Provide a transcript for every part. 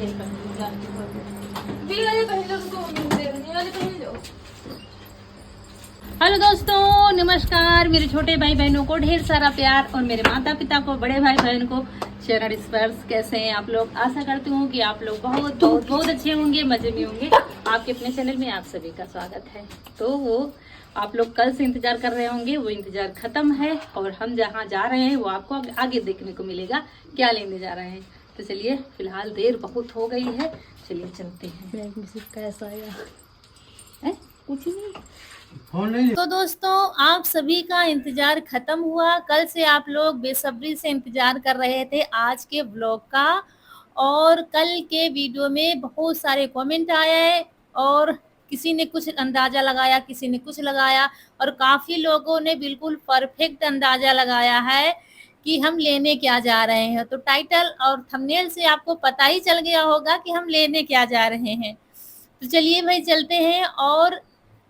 यही पहन प्लास्टिक वाले पहन लो, उनको दे देंगे, ये वाले पहन लो। हेलो दोस्तों, नमस्कार। मेरे छोटे भाई बहनों को ढेर सारा प्यार और मेरे माता पिता को, बड़े भाई बहन को चरण स्पर्श। कैसे हैं आप लोग? आशा करती हूँ कि आप लोग बहुत बहुत बहुत अच्छे होंगे, मजे में होंगे। आपके अपने चैनल में आप सभी का स्वागत है। तो वो आप लोग कल से इंतजार कर रहे होंगे, वो इंतजार खत्म है और हम जहाँ जा रहे हैं वो आपको आगे देखने को मिलेगा, क्या लेने जा रहे हैं। तो चलिए, फिलहाल देर बहुत हो गई है, चलिए चलते हैं। कैसा आया कुछ नहीं। तो दोस्तों, आप सभी का इंतजार खत्म हुआ। कल से आप लोग बेसब्री से इंतजार कर रहे थे आज के ब्लॉग का, और कल के वीडियो में बहुत सारे कमेंट आए हैं और किसी ने कुछ अंदाजा लगाया, किसी ने कुछ लगाया, और काफी लोगों ने बिल्कुल परफेक्ट अंदाजा लगाया है कि हम लेने क्या जा रहे हैं। तो टाइटल और थंबनेल से आपको पता ही चल गया होगा कि हम लेने क्या जा रहे हैं। तो चलिए भाई, चलते हैं। और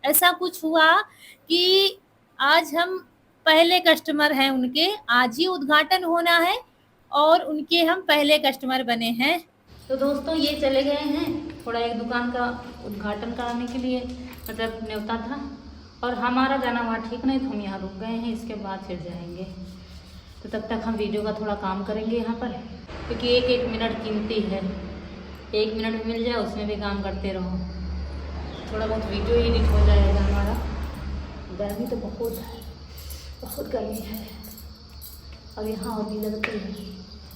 ऐसा कुछ हुआ कि आज हम पहले कस्टमर हैं उनके, आज ही उद्घाटन होना है और उनके हम पहले कस्टमर बने हैं। तो दोस्तों, ये चले गए हैं थोड़ा एक दुकान का उद्घाटन कराने के लिए, मतलब न्योता था, और हमारा जाना वहाँ ठीक नहीं, तो हम यहाँ रुक गए हैं। इसके बाद फिर जाएंगे। तो तब तक हम वीडियो का थोड़ा काम करेंगे यहाँ पर, क्योंकि एक एक मिनट कीमती है। 1 मिनट भी मिल जाए उसमें भी काम करते रहो, थोड़ा बहुत वीडियो एडिट हो जाएगा हमारा। गर्मी तो बहुत है, बहुत गर्मी है, और यहाँ और भी लगती है।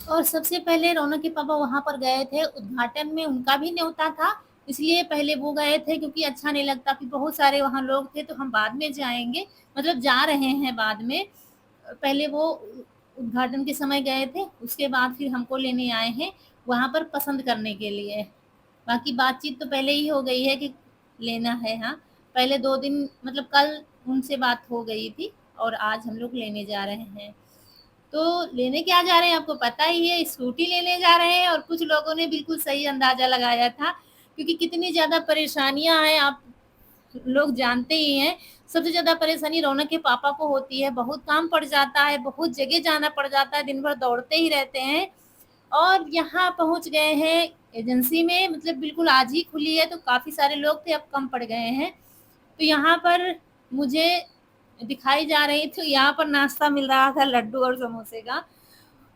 और सबसे पहले रौनक के पापा वहाँ पर गए थे उद्घाटन में, उनका भी न्योता था, इसलिए पहले वो गए थे, क्योंकि अच्छा नहीं लगता कि बहुत सारे वहाँ लोग थे। तो हम बाद में जाएंगे, मतलब जा रहे हैं बाद में। पहले वो उद्घाटन के समय गए थे, उसके बाद फिर हमको लेने आए हैं वहाँ पर पसंद करने के लिए। बाकी बातचीत तो पहले ही हो गई है कि लेना है। हाँ, पहले 2 दिन, मतलब कल उनसे बात हो गई थी और आज हम लोग लेने जा रहे हैं। तो लेने क्या जा रहे हैं आपको पता ही है, स्कूटी लेने जा रहे हैं। और कुछ लोगों ने बिल्कुल सही अंदाजा लगाया था, क्योंकि कितनी ज़्यादा परेशानियां हैं आप लोग जानते ही हैं। सबसे ज़्यादा परेशानी रौनक के पापा को होती है, बहुत काम पड़ जाता है, बहुत जगह जाना पड़ जाता है, दिन भर दौड़ते ही रहते हैं। और यहाँ पहुँच गए हैं एजेंसी में, मतलब बिल्कुल आज ही खुली है, तो काफ़ी सारे लोग थे, अब कम पड़ गए हैं। तो यहाँ पर मुझे दिखाई जा रही थी, यहाँ पर नाश्ता मिल रहा था, लड्डू और समोसे का।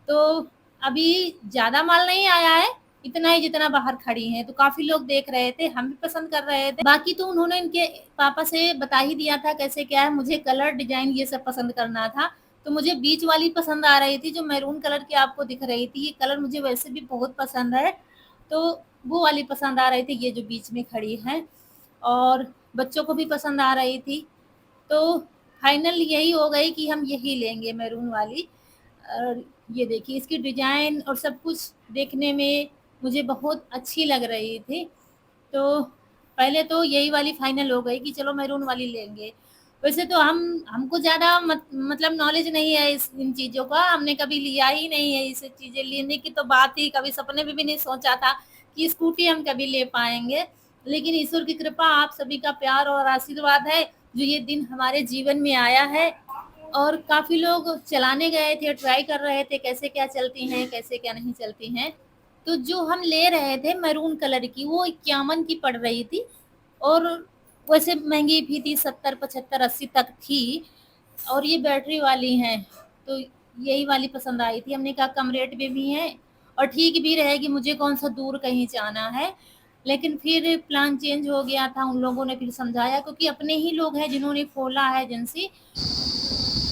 तो अभी ज़्यादा माल नहीं आया है, इतना ही जितना बाहर खड़ी हैं। तो काफ़ी लोग देख रहे थे, हम भी पसंद कर रहे थे। बाकी तो उन्होंने इनके पापा से बता ही दिया था कैसे क्या है। मुझे कलर, डिजाइन ये सब पसंद करना था, तो मुझे बीच वाली पसंद आ रही थी, जो मैरून कलर की आपको दिख रही थी। ये कलर मुझे वैसे भी बहुत पसंद है, तो वो वाली पसंद आ रही थी, ये जो बीच में खड़ी है। और बच्चों को भी पसंद आ रही थी, तो फाइनल यही हो गई कि हम यही लेंगे, मैरून वाली। और ये देखिए, इसकी डिजाइन और सब कुछ देखने में मुझे बहुत अच्छी लग रही थी। तो पहले तो यही वाली फाइनल हो गई कि चलो मैरून वाली लेंगे। वैसे तो हमको ज़्यादा मतलब नॉलेज नहीं है इन चीज़ों का, हमने कभी लिया ही नहीं है। इस चीज़ें लेने की तो बात ही कभी सपने में भी नहीं सोचा था कि स्कूटी हम कभी ले पाएंगे। लेकिन ईश्वर की कृपा, आप सभी का प्यार और आशीर्वाद है, जो ये दिन हमारे जीवन में आया है। और काफ़ी लोग चलाने गए थे, ट्राई कर रहे थे कैसे क्या चलती हैं, कैसे क्या नहीं चलती हैं। तो जो हम ले रहे थे मैरून कलर की, वो 51 की पड़ रही थी, और वैसे महंगी भी थी, 70, 75, 80 तक थी। और ये बैटरी वाली हैं, तो यही वाली पसंद आई थी। हमने कहा कम रेट में भी है और ठीक भी रहेगी, मुझे कौन सा दूर कहीं जाना है। लेकिन फिर प्लान चेंज हो गया था, उन लोगों ने फिर समझाया, क्योंकि अपने ही लोग हैं जिन्होंने खोला है एजेंसी।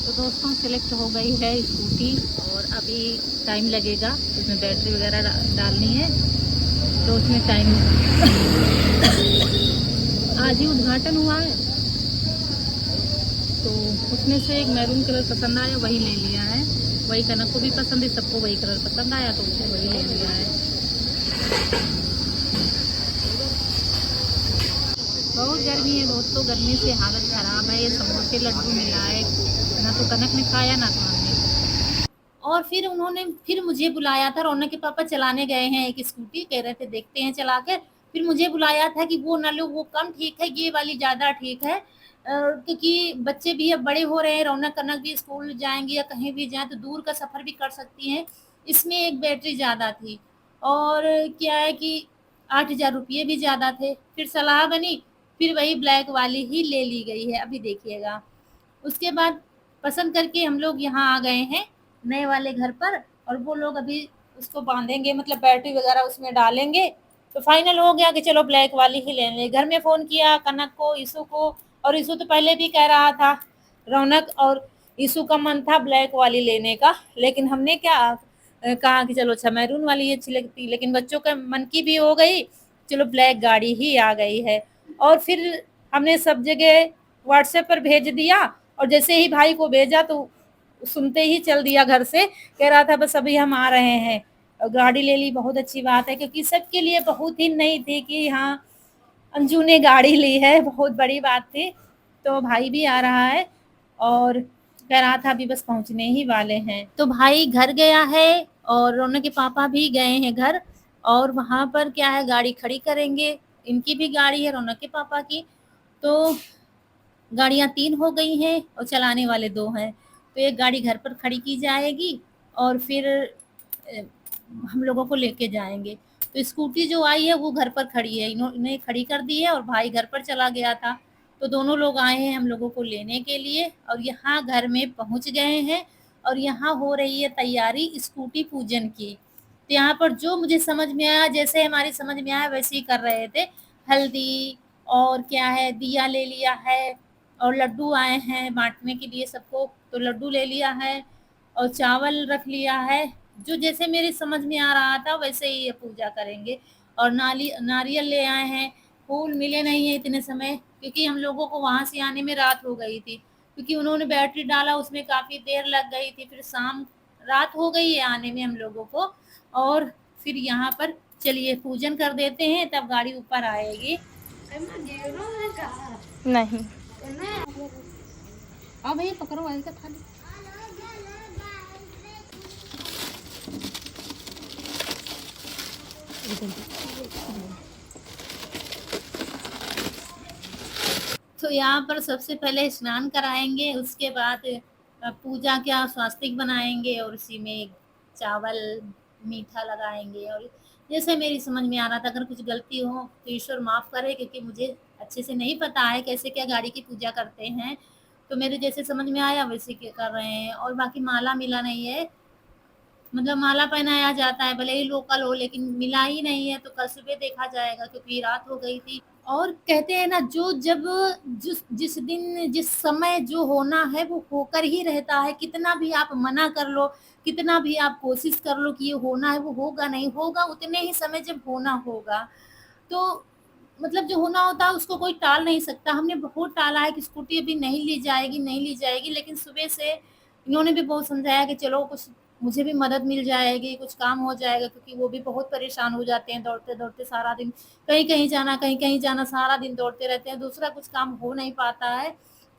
तो दोस्तों, सिलेक्ट हो गई है स्कूटी, और अभी टाइम लगेगा, उसमें बैटरी वगैरह डालनी है, तो उसमें टाइम आज ही उद्घाटन हुआ है, तो उसमें से एक मैरून कलर पसंद आया, वही ले लिया है। वही कनक को भी पसंद है, सबको वही कलर पसंद आया, तो उसने वही ले लिया है। बहुत गर्मी है दोस्तों, गर्मी से हालत ख़राब है। ये समोसे लड्डू मिला है, ना तो कनक ने खाया ना तो हमने। और फिर उन्होंने फिर मुझे बुलाया था, रौनक के पापा चलाने गए हैं एक स्कूटी, कह रहे थे देखते हैं चला कर। फिर मुझे बुलाया था कि वो ना लो, वो कम ठीक है, ये वाली ज़्यादा ठीक है। क्योंकि बच्चे भी अब बड़े हो रहे हैं, रौनक कनक भी स्कूल जाएंगी या कहीं भी जाएँ तो दूर का सफ़र भी कर सकती हैं। इसमें एक बैटरी ज़्यादा थी, और क्या है कि 8,000 रुपये भी ज़्यादा थे। फिर सलाह बनी, फिर वही ब्लैक वाली ही ले ली गई है, अभी देखिएगा। उसके बाद पसंद करके हम लोग यहाँ आ गए हैं नए वाले घर पर, और वो लोग अभी उसको बांधेंगे, मतलब बैटरी वगैरह उसमें डालेंगे। तो फाइनल हो गया कि चलो ब्लैक वाली ही ले लें। घर में फ़ोन किया कनक को, ईशु को, और ईशु तो पहले भी कह रहा था। रौनक और ईशु का मन था ब्लैक वाली लेने का, लेकिन हमने क्या कहा कि चलो अच्छा मैरून वाली अच्छी लगती, लेकिन बच्चों का मन की भी हो गई, चलो ब्लैक गाड़ी ही आ गई है। और फिर हमने सब जगह व्हाट्सएप पर भेज दिया, और जैसे ही भाई को भेजा तो सुनते ही चल दिया घर से, कह रहा था बस अभी हम आ रहे हैं। और गाड़ी ले ली, बहुत अच्छी बात है, क्योंकि सबके लिए बहुत ही नई थी कि हाँ अंजू ने गाड़ी ली है, बहुत बड़ी बात थी। तो भाई भी आ रहा है, और कह रहा था अभी बस पहुंचने ही वाले हैं। तो भाई घर गया है, और रौनक के पापा भी गए हैं घर, और वहां पर क्या है गाड़ी खड़ी करेंगे। इनकी भी गाड़ी है, रौनक के पापा की। तो गाड़ियाँ 3 हो गई हैं और चलाने वाले 2 हैं। तो एक गाड़ी घर पर खड़ी की जाएगी, और फिर हम लोगों को लेके जाएँगे। तो स्कूटी जो आई है वो घर पर खड़ी है, इन्होंने खड़ी कर दी है, और भाई घर पर चला गया था। तो दोनों लोग आए हैं हम लोगों को लेने के लिए, और यहाँ घर में पहुँच गए हैं, और यहाँ हो रही है तैयारी स्कूटी पूजन की। तो यहाँ पर जो मुझे समझ में आया, जैसे हमारी समझ में आया वैसे ही कर रहे थे। हल्दी और क्या है, दिया ले लिया है, और लड्डू आए हैं बाँटने के लिए सबको, तो लड्डू ले लिया है, और चावल रख लिया है। जो जैसे मेरी समझ में आ रहा था वैसे ही ये पूजा करेंगे। और नारियल ले आए हैं। फूल मिले नहीं हैं इतने समय, क्योंकि हम लोगों को वहाँ से आने में रात हो गई थी, क्योंकि उन्होंने बैटरी डाला उसमें काफ़ी देर लग गई थी, फिर शाम रात हो गई है आने में हम लोगों को। और फिर यहाँ पर चलिए पूजन कर देते हैं, तब गाड़ी ऊपर आएगी। नहीं, आओ भैया पकड़ो वाली का थाली। तो यहाँ पर सबसे पहले स्नान कराएंगे, उसके बाद पूजा का स्वास्तिक बनाएंगे, और उसी में चावल मीठा लगाएंगे। और जैसे मेरी समझ में आ रहा था, अगर कुछ गलती हो तो ईश्वर माफ़ करे, क्योंकि मुझे अच्छे से नहीं पता है कैसे क्या गाड़ी की पूजा करते हैं। तो मेरे जैसे समझ में आया वैसे कर रहे हैं। और बाकी माला मिला नहीं है, मतलब माला पहनाया जाता है भले ही लोकल हो, लेकिन मिला ही नहीं है। तो कल सुबह देखा जाएगा, क्योंकि रात हो गई थी। और कहते हैं ना, जो जब जिस जिस दिन जिस समय जो होना है वो होकर ही रहता है। कितना भी आप मना कर लो, कितना भी आप कोशिश कर लो कि ये होना है, वो होगा नहीं, होगा उतने ही समय जब होना होगा। तो मतलब जो होना होता है उसको कोई टाल नहीं सकता। हमने बहुत टाला है कि स्कूटी अभी नहीं ली जाएगी, नहीं ली जाएगी, लेकिन सुबह से इन्होंने भी बहुत समझाया कि चलो कुछ मुझे भी मदद मिल जाएगी, कुछ काम हो जाएगा, क्योंकि वो भी बहुत परेशान हो जाते हैं दौड़ते-दौड़ते सारा दिन। कहीं-कहीं जाना, कहीं-कहीं जाना, सारा दिन दौड़ते रहते हैं, दूसरा कुछ काम हो नहीं पाता है।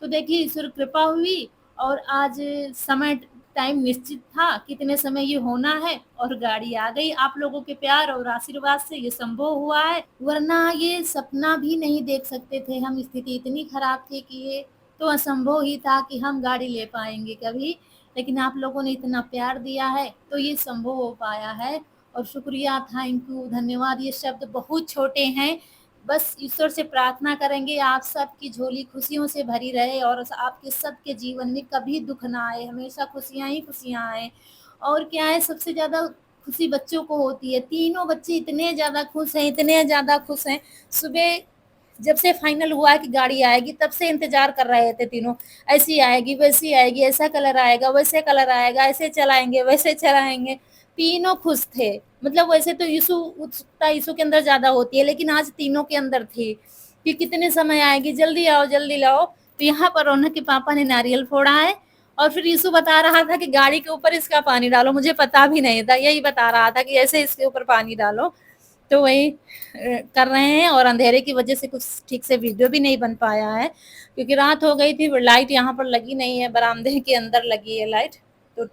तो देखिए ईश्वर कृपा हुई, और आज समय टाइम निश्चित था, कितने समय ये होना है, और गाड़ी आ गई। आप लोगों के प्यार और आशीर्वाद से ये संभव हुआ है, वरना ये सपना भी नहीं देख सकते थे हम। स्थिति इतनी खराब थी कि ये तो असंभव ही था कि हम गाड़ी ले पाएँगे कभी। लेकिन आप लोगों ने इतना प्यार दिया है तो ये संभव हो पाया है। और शुक्रिया, थैंक यू, धन्यवाद, ये शब्द बहुत छोटे हैं। बस ईश्वर से प्रार्थना करेंगे आप सबकी झोली खुशियों से भरी रहे, और आपके सबके जीवन में कभी दुख ना आए, हमेशा खुशियाँ ही खुशियाँ आएँ। और क्या है, सबसे ज़्यादा खुशी बच्चों को होती है। तीनों बच्चे इतने ज़्यादा खुश हैं, इतने ज़्यादा खुश हैं। सुबह जब से फाइनल हुआ कि गाड़ी आएगी तब से इंतज़ार कर रहे थे तीनों। ऐसी आएगी, वैसी आएगी, ऐसा कलर आएगा, वैसे कलर आएगा, ऐसे चलाएँगे, वैसे चलाएँगे। तीनों खुश थे। मतलब वैसे तो उत्सुकता यीशु के अंदर ज़्यादा होती है, लेकिन आज तीनों के अंदर थी कि कितने समय आएगी, जल्दी आओ, जल्दी लाओ। तो यहाँ पर रौनक के पापा ने नारियल फोड़ा है, और फिर यीशु बता रहा था कि गाड़ी के ऊपर इसका पानी डालो। मुझे पता भी नहीं था, यही बता रहा था कि ऐसे इसके ऊपर पानी डालो। तो वही कर रहे हैं, और अंधेरे की वजह से कुछ ठीक से वीडियो भी नहीं बन पाया है, क्योंकि रात हो गई थी। लाइट यहाँ पर लगी नहीं है, बरामदे के अंदर लगी है लाइट, तो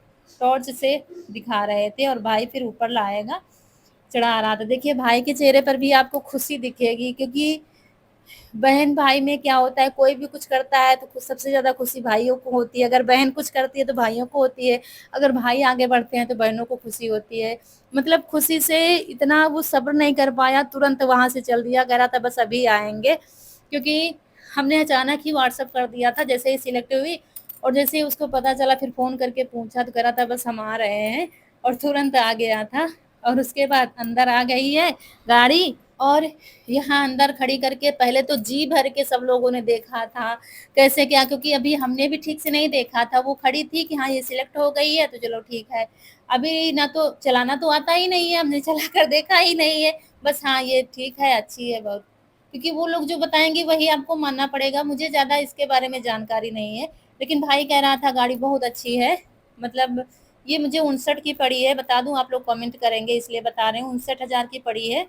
टॉर्च से दिखा रहे थे। और भाई फिर ऊपर लाएगा, चढ़ा रहा था। देखिए भाई के चेहरे पर भी आपको खुशी दिखेगी, क्योंकि बहन भाई में क्या होता है, कोई भी कुछ करता है तो सबसे ज़्यादा खुशी भाइयों को होती है। अगर बहन कुछ करती है तो भाइयों को होती है, अगर भाई आगे बढ़ते हैं तो बहनों को खुशी होती है। मतलब खुशी से इतना वो सब्र नहीं कर पाया, तुरंत वहाँ से चल दिया, कह रहा था बस अभी आएँगे। क्योंकि हमने अचानक ही व्हाट्सएप कर दिया था जैसे ही सिलेक्ट हुई, और जैसे ही उसको पता चला फिर फ़ोन करके पूछा तो कह रहा था बस हम आ रहे हैं, और तुरंत आ गया था। और उसके बाद अंदर आ गई है गाड़ी, और यहाँ अंदर खड़ी करके पहले तो जी भर के सब लोगों ने देखा था, कैसे क्या, क्योंकि अभी हमने भी ठीक से नहीं देखा था। वो खड़ी थी कि हाँ, ये सिलेक्ट हो गई है तो चलो ठीक है। अभी ना तो चलाना तो आता ही नहीं है, हमने चला कर देखा ही नहीं है। बस हाँ, ये ठीक है, अच्छी है बहुत। क्योंकि वो लोग जो बताएँगे वही आपको मानना पड़ेगा, मुझे ज़्यादा इसके बारे में जानकारी नहीं है। लेकिन भाई कह रहा था गाड़ी बहुत अच्छी है, मतलब ये मुझे 59 की पड़ी है, बता दूँ आप लोग कमेंट करेंगे इसलिए बता रही हूँ, 59,000 की पड़ी है।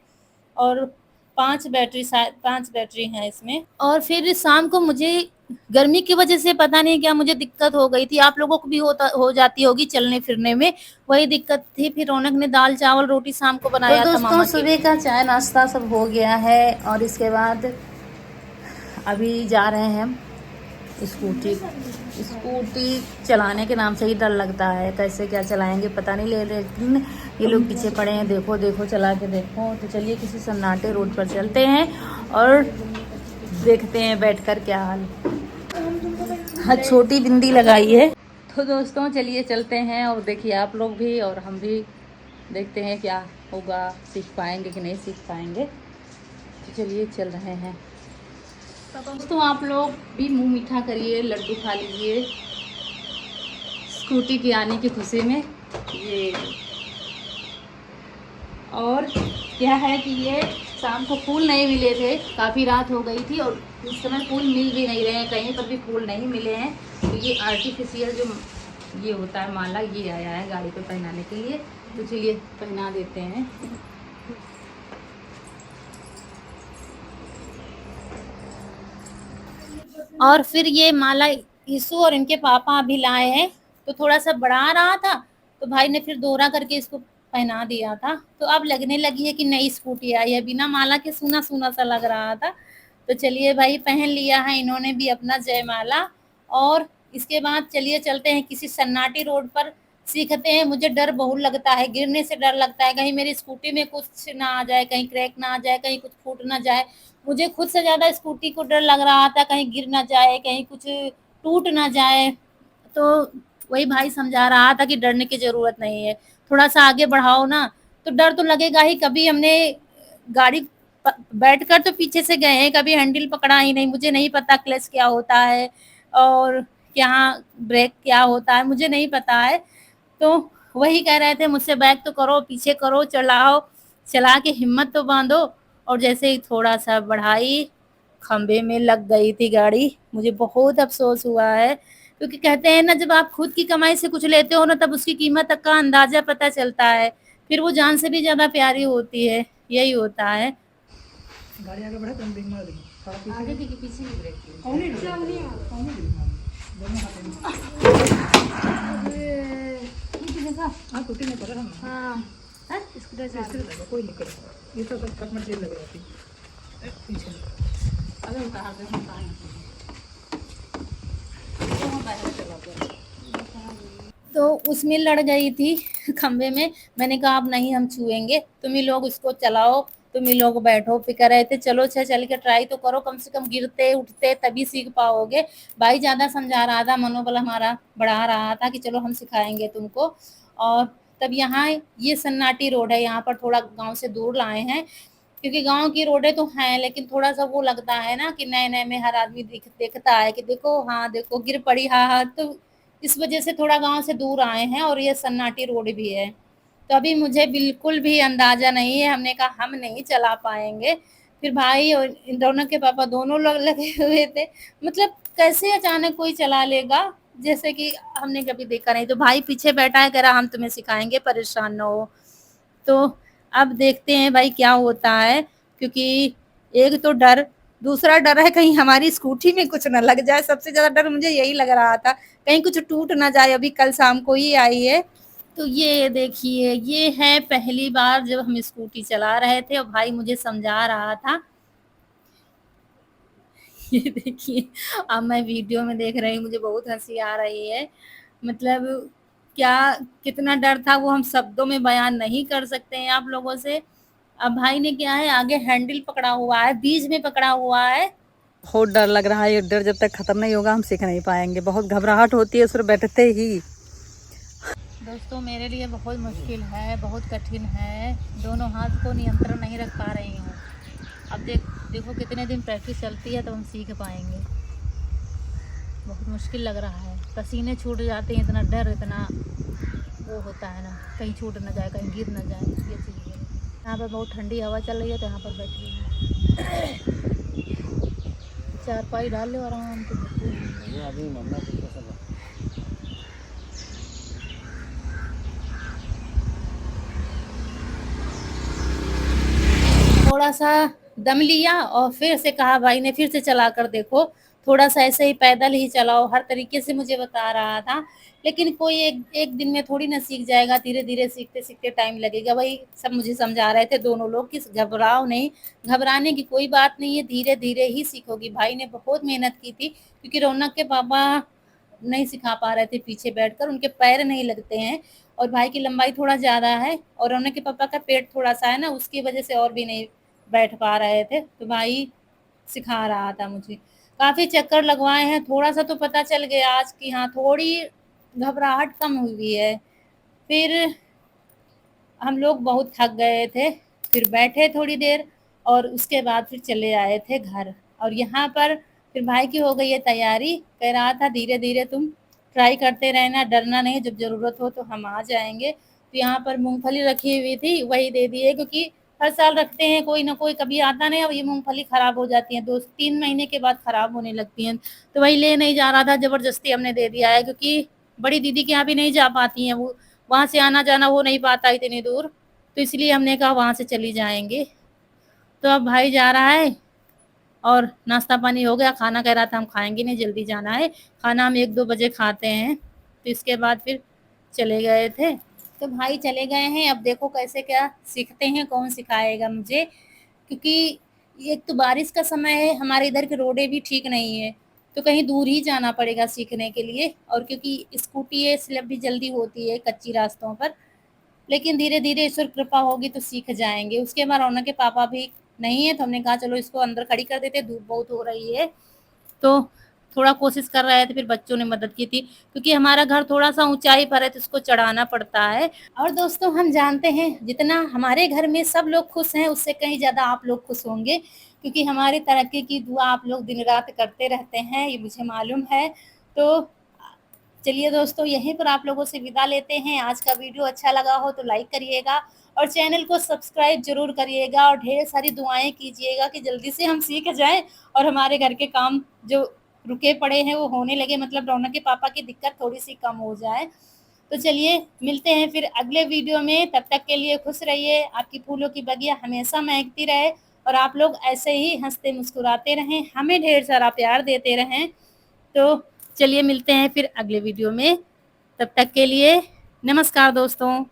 और 5 बैटरी हैं इसमें। और फिर शाम को मुझे गर्मी की वजह से पता नहीं क्या मुझे दिक्कत हो गई थी, आप लोगों को भी हो जाती होगी चलने फिरने में, वही दिक्कत थी। फिर रौनक ने दाल चावल रोटी शाम को बनाया था दोस्तों मामा के सुबह लिए। का चाय नाश्ता सब हो गया है, और इसके बाद अभी जा रहे हैं हम स्कूटी स्कूटी चलाने के नाम से ही डर लगता है, कैसे क्या चलाएंगे पता नहीं। लेकिन ये लोग पीछे पड़े हैं, देखो देखो चला के देखो। तो चलिए किसी सन्नाटे रोड पर चलते हैं और देखते हैं बैठकर क्या हाल। हाँ, छोटी बिंदी लगाई है। तो दोस्तों चलिए चलते हैं, और देखिए आप लोग भी और हम भी देखते हैं क्या होगा, सीख पाएंगे कि नहीं सीख पाएंगे। तो चलिए चल रहे हैं। दोस्तों आप लोग भी मुंह मीठा करिए, लड्डू खा लीजिए स्कूटी के आने की खुशी में। ये और क्या है कि ये शाम को फूल नहीं मिले थे, काफ़ी रात हो गई थी, और इस समय फूल मिल भी नहीं रहे हैं, कहीं पर भी फूल नहीं मिले हैं। तो ये आर्टिफिशियल जो ये होता है माला, ये आया है गाड़ी पे पहनाने के लिए। तो चलिए पहना देते हैं। और फिर ये माला यीशु और इनके पापा अभी लाए हैं, तो थोड़ा सा बढ़ा रहा था, तो भाई ने फिर दोहरा करके इसको पहना दिया था। तो अब लगने लगी है कि नई स्कूटी आई है, बिना माला के सूना सूना सा लग रहा था। तो चलिए भाई पहन लिया है इन्होंने भी अपना जयमाला। और इसके बाद चलिए चलते हैं किसी सन्नाटी रोड पर, सीखते हैं। मुझे डर बहुत लगता है, गिरने से डर लगता है, कहीं मेरी स्कूटी में कुछ ना आ जाए, कहीं क्रैक ना आ जाए, कहीं कुछ फूट ना जाए। मुझे खुद से ज़्यादा स्कूटी को डर लग रहा था, कहीं गिर ना जाए, कहीं कुछ टूट ना जाए। तो वही भाई समझा रहा था कि डरने की ज़रूरत नहीं है, थोड़ा-सा आगे बढ़ाओ ना, तो डर तो लगेगा ही। कभी हमने गाड़ी बैठकर तो पीछे से गए हैं, कभी हैंडल पकड़ा ही नहीं, मुझे नहीं पता क्लच क्या होता है और क्या ब्रेक क्या होता है, मुझे नहीं पता है। तो वही कह रहे थे मुझसे बैक तो करो, पीछे करो, चलाओ, चला के हिम्मत तो बांधो। और जैसे ही थोड़ा सा बढ़ाई, खंबे में लग गई थी गाड़ी। मुझे बहुत अफसोस हुआ है, क्योंकि कहते हैं ना जब आप खुद की कमाई से कुछ लेते हो ना तब उसकी कीमत का अंदाजा पता चलता है, फिर वो जान से भी ज्यादा प्यारी होती है, यही होता है। गाड़ी आगे बढ़ा तुम ब्रेक मार देंगे, थोड़ा पीछे आगे की पीछे की ब्रेक की कौन नहीं कौन नहीं दोनों हाथों में ये जगह हां टूटी नहीं पड़ा हम हां है इसको दे कोई नहीं करे ये तो कट मत लग रही थी पीछे अबे उतार दे हम कहां तो उसमें लड़ गई थी खंबे में। मैंने कहा अब नहीं हम छुएंगे, तुम ही लोग उसको चलाओ, तुम ही लोग बैठो। फिर कह रहे थे चलो अच्छा चल के ट्राई तो करो, कम से कम गिरते उठते तभी सीख पाओगे। भाई ज़्यादा समझा रहा था, मनोबल हमारा बढ़ा रहा था कि चलो हम सिखाएंगे तुमको। और तब यहाँ ये सन्नाटी रोड है, यहाँ पर थोड़ा गाँव से दूर लाए हैं, क्योंकि गाँव की रोडें तो हैं लेकिन थोड़ा-सा वो लगता है ना कि नए-नए में हर आदमी देखता है कि देखो हाँ, देखो गिर पड़ी, हाँ, हाँ। तो इस वजह से थोड़ा गाँव से दूर आए हैं, और ये सन्नाटी रोड भी है। तो अभी मुझे बिल्कुल भी अंदाज़ा नहीं है, हमने कहा हम नहीं चला पाएँगे। फिर भाई और इन दोनों के पापा दोनों लोग लगे हुए थे। मतलब कैसे अचानक कोई चला लेगा, जैसे कि हमने कभी देखा नहीं। तो भाई पीछे बैठा है, कह रहा हम तुम्हें सिखाएँगे, परेशान ना हो। तो अब देखते हैं भाई क्या होता है, क्योंकि एक तो डर, दूसरा डर है कहीं हमारी स्कूटी में कुछ ना लग जाए। सबसे ज़्यादा डर मुझे यही लग रहा था, कहीं कुछ टूट ना जाए। अभी कल शाम को ही आई है। तो ये देखिए, ये है पहली बार जब हम स्कूटी चला रहे थे और भाई मुझे समझा रहा था ये देखिए, अब मैं वीडियो में देख रही हूँ, मुझे बहुत हँसी आ रही है। मतलब क्या कितना डर था वो हम शब्दों में बयान नहीं कर सकते हैं आप लोगों से। अब भाई ने क्या है आगे हैंडल पकड़ा हुआ है, बीच में पकड़ा हुआ है। बहुत डर लग रहा है, ये डर जब तक खत्म नहीं होगा हम सीख नहीं पाएंगे। बहुत घबराहट होती है उस पर बैठते ही। दोस्तों मेरे लिए बहुत मुश्किल है, बहुत कठिन है, दोनों हाथ को नियंत्रण नहीं रख पा रही हूँ। अब देखो कितने दिन प्रैक्टिस चलती है तो हम सीख पाएंगे। बहुत मुश्किल लग रहा है, पसीने छूट जाते हैं, इतना डर, इतना वो होता है ना, कहीं छूट ना जाए, कहीं गिर ना जाए, ये चीज़ है। यहाँ पर बहुत ठंडी हवा चल रही है तो यहाँ पर बैठी हूँ। चारपाई डाल लो आराम से। थोड़ा सा दम लिया और फिर से कहा भाई ने, फिर से चला कर देखो, थोड़ा सा ऐसे ही पैदल ही चलाओ, हर तरीके से मुझे बता रहा था। लेकिन कोई एक एक दिन में थोड़ी ना सीख जाएगा, धीरे धीरे सीखते सीखते टाइम लगेगा। वही सब मुझे समझा रहे थे दोनों लोग कि घबराओ नहीं, घबराने की कोई बात नहीं है, धीरे धीरे ही सीखोगी। भाई ने बहुत मेहनत की थी क्योंकि रौनक के पापा नहीं सिखा पा रहे थे पीछे बैठकर, उनके पैर नहीं लगते हैं और भाई की लंबाई थोड़ा ज़्यादा है और रौनक के पापा का पेट थोड़ा सा है ना, उसकी वजह से और भी नहीं बैठ पा रहे थे। तो भाई सिखा रहा था मुझे। काफ़ी चक्कर लगवाए हैं, थोड़ा सा तो पता चल गया आज कि हाँ थोड़ी घबराहट कम हुई है। फिर हम लोग बहुत थक गए थे, फिर बैठे थोड़ी देर और उसके बाद फिर चले आए थे घर। और यहाँ पर फिर भाई की हो गई है तैयारी, कह रहा था धीरे धीरे तुम ट्राई करते रहना, डरना नहीं, जब ज़रूरत हो तो हम आ जाएंगे। तो यहाँ पर मूंगफली रखी हुई थी, वही दे दिए, क्योंकि हर साल रखते हैं कोई ना कोई, कभी आता नहीं। अब ये मूंगफली खराब हो जाती है, 2-3 महीने के बाद खराब होने लगती हैं। तो वही ले नहीं जा रहा था, ज़बरदस्ती हमने दे दिया है, क्योंकि बड़ी दीदी के यहाँ भी नहीं जा पाती हैं वो, वहाँ से आना जाना हो नहीं पाता इतनी दूर, तो इसलिए हमने कहा वहाँ से चली जाएंगे। तो अब भाई जा रहा है और नाश्ता पानी हो गया, खाना कह रहा था हम खाएंगे नहीं, जल्दी जाना है, खाना हम 1-2 बजे खाते हैं। तो इसके बाद फिर चले गए थे। तो भाई चले गए हैं, अब देखो कैसे क्या सीखते हैं, कौन सिखाएगा मुझे, क्योंकि एक तो बारिश का समय है, हमारे इधर की रोडें भी ठीक नहीं है, तो कहीं दूर ही जाना पड़ेगा सीखने के लिए। और क्योंकि स्कूटी है स्लिप भी जल्दी होती है कच्ची रास्तों पर, लेकिन धीरे धीरे ईश्वर कृपा होगी तो सीख जाएंगे। उसके बाद रौनक के पापा भी नहीं है तो हमने कहा चलो इसको अंदर खड़ी कर देते, धूप बहुत हो रही है। तो थोड़ा कोशिश कर रहे थे, फिर बच्चों ने मदद की थी, क्योंकि हमारा घर थोड़ा सा ऊंचाई पर है तो इसको चढ़ाना पड़ता है। और दोस्तों हम जानते हैं जितना हमारे घर में सब लोग खुश हैं, उससे कहीं ज़्यादा आप लोग खुश होंगे, क्योंकि हमारी तरक्की की दुआ आप लोग दिन रात करते रहते हैं, ये मुझे मालूम है। तो चलिए दोस्तों यहीं पर आप लोगों से विदा लेते हैं। आज का वीडियो अच्छा लगा हो तो लाइक करिएगा और चैनल को सब्सक्राइब जरूर करिएगा और ढेर सारी दुआएं कीजिएगा कि जल्दी से हम सीख जाएं और हमारे घर के काम जो रुके पड़े हैं वो होने लगे, मतलब रौनक के पापा की दिक्कत थोड़ी सी कम हो जाए। तो चलिए मिलते हैं फिर अगले वीडियो में, तब तक के लिए खुश रहिए, आपकी फूलों की बगिया हमेशा महकती रहे और आप लोग ऐसे ही हंसते मुस्कुराते रहें, हमें ढेर सारा प्यार देते रहें। तो चलिए मिलते हैं फिर अगले वीडियो में, तब तक के लिए नमस्कार दोस्तों।